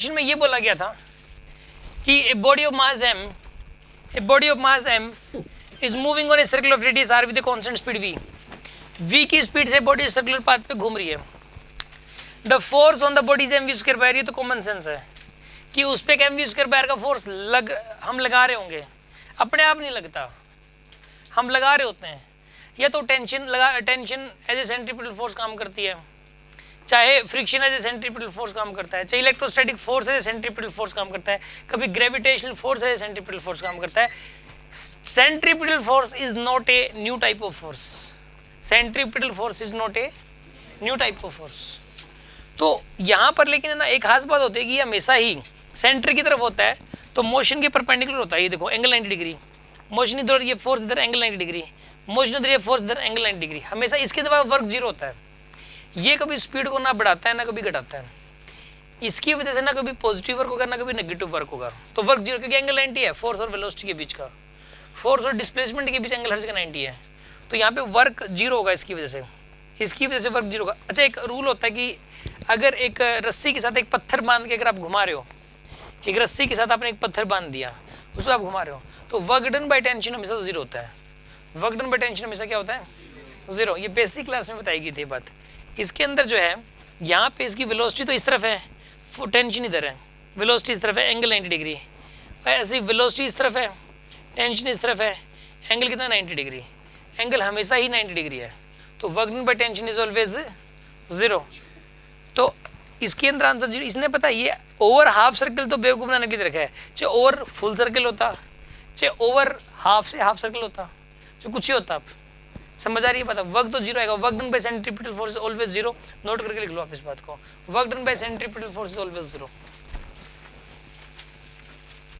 में ये बोला गया था कि a body of mass m is moving on a circle of radius r with a constant speed v की स्पीड से बॉडी सर्कुलर पाथ पे घूम रही है। The force on the body is mv square by, ये तो common sense है कि उस पे mv स्क्वायर बाय का फोर्स हम लगा रहे होंगे, अपने आप नहीं लगता, हम लगा रहे होते हैं। या तो tension as a centripetal force काम करती है, चाहे friction as a centripetal force काम करता है, चाहे electrostatic force as a centripetal force काम करता है, कभी gravitational force as a centripetal force काम करता है। Centripetal force is not a new type of force, centripetal force is not a new type of force. तो यहाँ पर लेकिन ना एक खास बात होती है कि ये हमेशा ही सेंटर की तरफ होता है, तो मोशन के परपेंडिकुलर होता है। ये देखो एंगल 90 डिग्री, मोशन इधर, ये फोर्स इधर एंगल 90 डिग्री, मोशन इधर, ये फोर्स इधर एंगल 90 डिग्री, हमेशा इसके दबाव वर्क जीरो होता है। ये कभी स्पीड को ना बढ़ाता है ना कभी घटाता है, इसकी वजह से ना कभी पॉजिटिव वर्क होगा ना कभी नेगेटिव वर्क होगा, तो वर्क जीरो, क्योंकि एंगल 90 है फोर्स और वेलोसिटी के बीच का, फोर्स और डिस्प्लेसमेंट के बीच एंगल हर जगह 90 है, तो यहाँ पे वर्क जीरो होगा इसकी वजह से वर्क जीरो होगा। अच्छा, एक रूल होता है कि अगर एक रस्सी के साथ एक पत्थर बांध के अगर आप घुमा रहे हो, एक रस्सी के साथ आपने एक पत्थर बांध दिया, उसको आप घुमा रहे हो, तो वर्क डन बाय टेंशन हमेशा जीरो होता है। वर्क डन बाय टेंशन हमेशा क्या होता है? जीरो। ये बेसिक क्लास में बताई गई थी बात। इसके अंदर जो है यहाँ पे इसकी वेलोसिटी तो इस तरफ है, टेंशन इधर है, वेलोसिटी इस तरफ है, एंगल 90 डिग्री, ऐसी वेलोसिटी इस तरफ है, टेंशन इस तरफ है, एंगल कितना 90 डिग्री, एंगल हमेशा ही 90 डिग्री है, तो work done by tension is always zero. तो इसके अंदर आंसर जीरो। इसने पता है ये ओवर हाफ सर्कल तो बेवकूफ बनाने की रखा है, चाहे ओवर फुल सर्कल होता, चाहे ओवर हाफ से हाफ सर्कल होता, जो कुछ ही होता। आप समझ आ रही है पता, वर्क तो जीरो आएगा। Work done by centripetal force always zero, note करके लिख लो आप इस बात को, work done by centripetal force always zero.